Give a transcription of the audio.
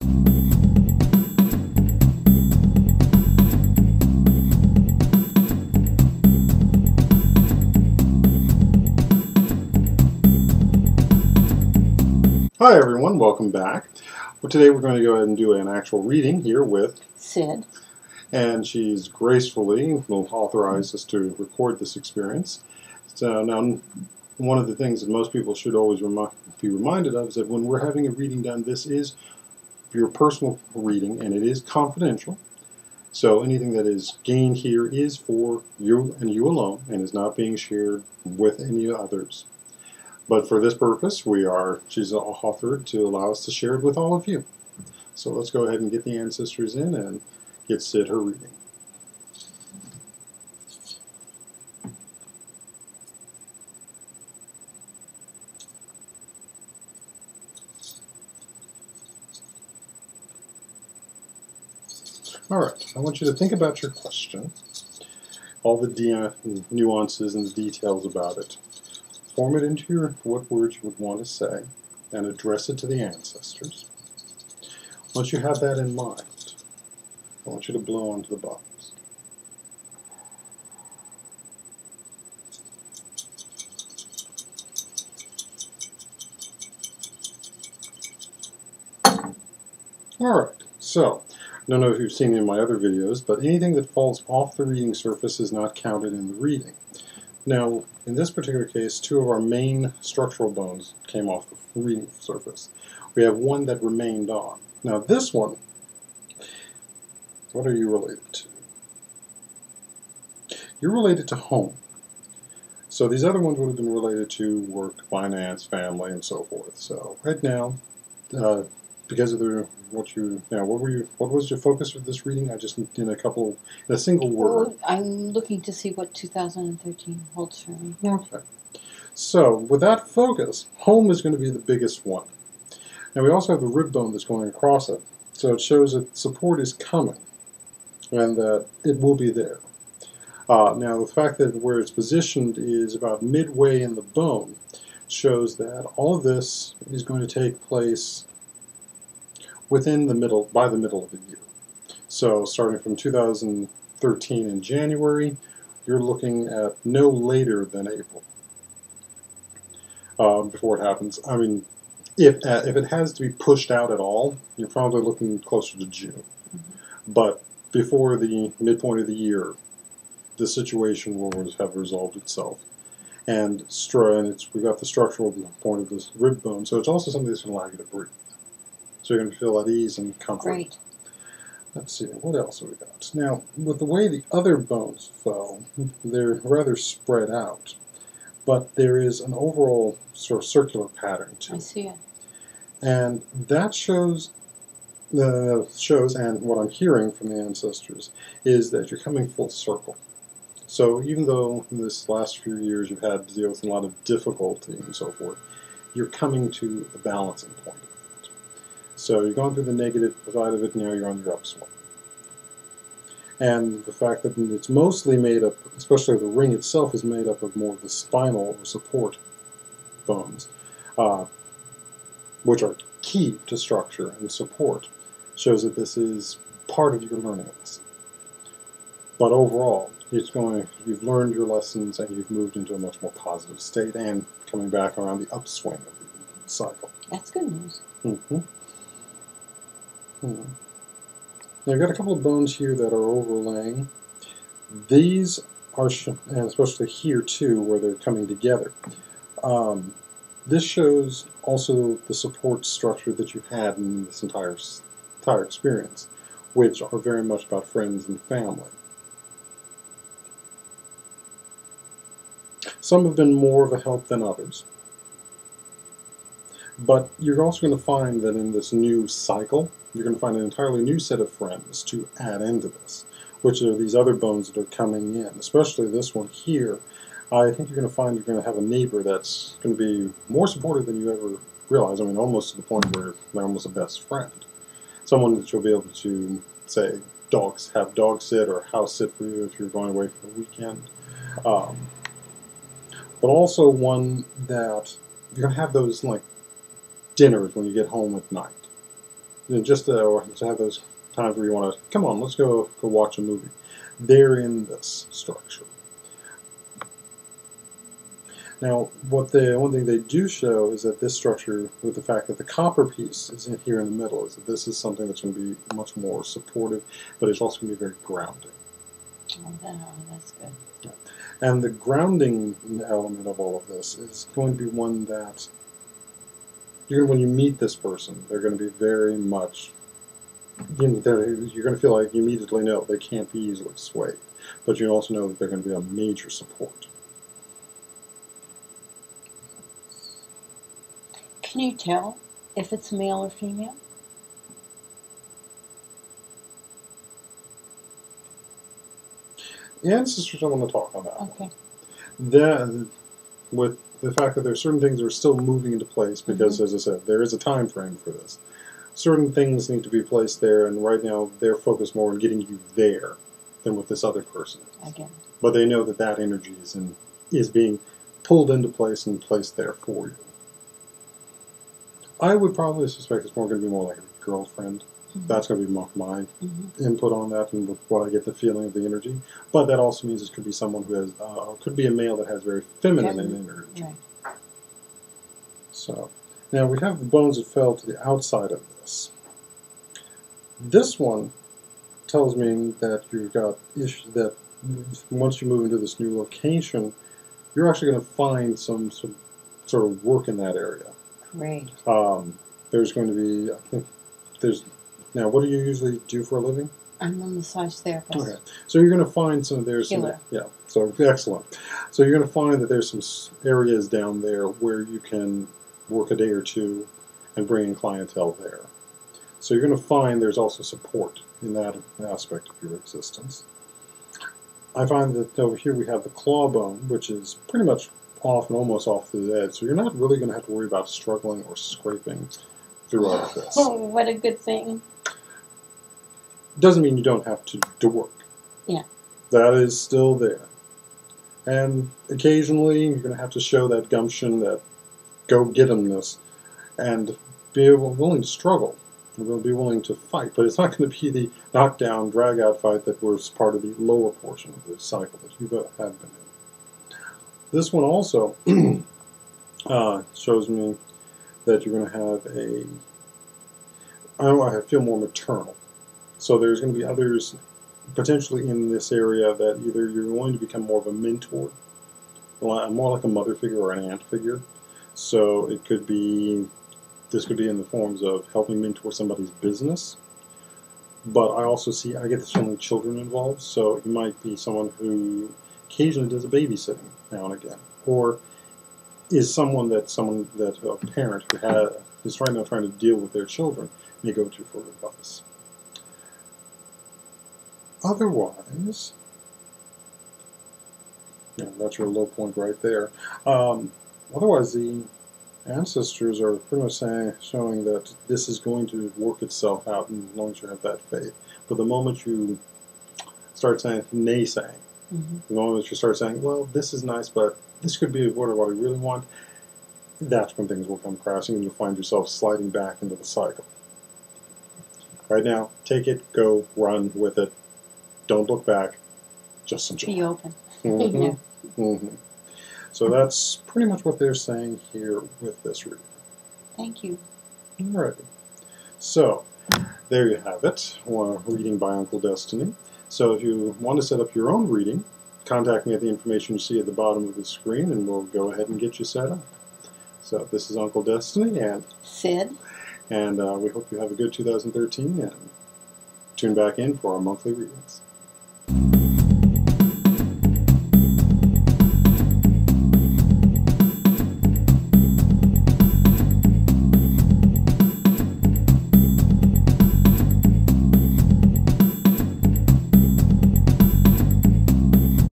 Hi everyone, welcome back. Well, today we're going to go ahead and do an actual reading here with Sid. And she's gracefully will authorize us to record this experience. So now, one of the things that most people should always be reminded of is that when we're having a reading done, this is your personal reading and it is confidential. So anything that is gained here is for you and you alone and is not being shared with any others. But for this purpose, she's authored to allow us to share it with all of you. So let's go ahead and get the ancestors in and get Sid her reading. All right, I want you to think about your question, all the nuances and the details about it. Form it into what words you would want to say and address it to the ancestors. Once you have that in mind, I want you to blow onto the bubbles. Alright, so, I don't know if you've seen in my other videos, but anything that falls off the reading surface is not counted in the reading. Now, in this particular case, two of our main structural bones came off the reading surface. We have one that remained on. Now this one, what are you related to? You're related to home. So these other ones would have been related to work, finance, family, and so forth. So right now, because of what was your focus of this reading? I just in a single word. Well, I'm looking to see what 2013 holds for me. Okay. So with that focus, home is going to be the biggest one. Now we also have the rib bone that's going across it. So it shows that support is coming and that it will be there. Now the fact that where it's positioned is about midway in the bone shows that all of this is going to take place by the middle of the year. So starting from 2013 in January, you're looking at no later than April before it happens. I mean, if it has to be pushed out at all, you're probably looking closer to June. Mm-hmm. But before the midpoint of the year, the situation will have resolved itself. And we got the structural point of this rib bone, so it's also something that's going to allow you to breathe. So you're going to feel at ease and comfort. Great. Let's see, what else have we got? Now, with the way the other bones fell, they're rather spread out. But there is an overall sort of circular pattern to it. I see it. And that shows, and what I'm hearing from the ancestors, is that you're coming full circle. So even though in this last few years you've had to deal with a lot of difficulty and so forth, you're coming to the balancing point of it. So you've gone through the negative side of it, now you're on your upswing. And the fact that it's mostly made up, especially the ring itself, is made up of more of the spinal or support bones, which are key to structure and support, shows that this is part of your learning lesson. But overall, you've learned your lessons and you've moved into a much more positive state and coming back around the upswing of the cycle. That's good news. Mm-hmm. Hmm. Now you've got a couple of bones here that are overlaying. These are, and especially here too, where they're coming together. This shows also the support structure that you've had in this entire experience, which are very much about friends and family. Some have been more of a help than others. But you're also going to find that in this new cycle, you're going to find an entirely new set of friends to add into this, which are these other bones that are coming in, especially this one here. I think you're going to find you're going to have a neighbor that's going to be more supportive than you ever realize. I mean, almost to the point where they're almost a best friend. Someone that you'll be able to, say, have dog sit or house sit for you if you're going away for the weekend. But also one that you're going to have those, like, dinners when you get home at night. and just or to have those times where you want to, come on, let's go watch a movie. They're in this structure. Now, one thing they do show is that this structure, with the fact that the copper piece is in here in the middle, is that this is something that's going to be much more supportive, but it's also going to be very grounding. Oh, that's good. Yeah. And the grounding element of all of this is going to be one that, when you meet this person, they're going to be very much, you're going to feel like you immediately know they can't be easily swayed, but you also know that they're going to be a major support. Can you tell if it's male or female? The ancestors don't want to talk on that. Okay. Then, with the fact that there's certain things that are still moving into place, because, as I said, there is a time frame for this. Certain things need to be placed there, and right now they're focused more on getting you there than what this other person is. Again. But they know that that energy is being pulled into place and placed there for you. I would probably suspect it's going to be more like a girlfriend. That's going to be my input on that and what I get the feeling of the energy. But that also means it could be someone who has, could be a male that has very feminine energy. Right. So, now we have the bones that fell to the outside of this. This one tells me that you've got issues that once you move into this new location, you're actually going to find some sort of work in that area. Great. There's going to be, I think, now, what do you usually do for a living? I'm a massage therapist. Okay. So you're going to find so excellent. So you're going to find that there's some areas down there where you can work a day or two and bring in clientele there. So you're going to find there's also support in that aspect of your existence. I find that over here we have the claw bone, which is pretty much off and almost off the edge. So you're not really going to have to worry about struggling or scraping throughout this. Oh, what a good thing. Doesn't mean you don't have to do work. Yeah. That is still there. And occasionally you're going to have to show that gumption, that go-get-emness, and be willing to struggle. You're going to be willing to fight, but it's not going to be the knockdown, drag-out fight that was part of the lower portion of the cycle that you have been in. This one also shows me that you're going to have I feel more maternal. So there's going to be others potentially in this area that either you're going to become more of a mentor, more like a mother figure or an aunt figure. So this could be in the forms of helping mentor somebody's business. But I also I get this feeling children involved. So it might be someone who occasionally does a babysitting now and again, or is someone that a parent who is right now trying to deal with their children may go to for advice. Otherwise, that's your low point right there. Otherwise, the ancestors are pretty much showing that this is going to work itself out as long as you have that faith. But the moment you start saying naysaying, the moment you start saying, well, this is nice, but this could be what I really want, that's when things will come crashing and you'll find yourself sliding back into the cycle. Right now, take it, go, run with it. Don't look back. Just enjoy. Be open. So that's pretty much what they're saying here with this reading. Thank you. Alrighty. So, there you have it. Reading by Uncle Destiny. So if you want to set up your own reading, contact me at the information you see at the bottom of the screen and we'll go ahead and get you set up. So this is Uncle Destiny and Sid. And we hope you have a good 2013 and tune back in for our monthly readings.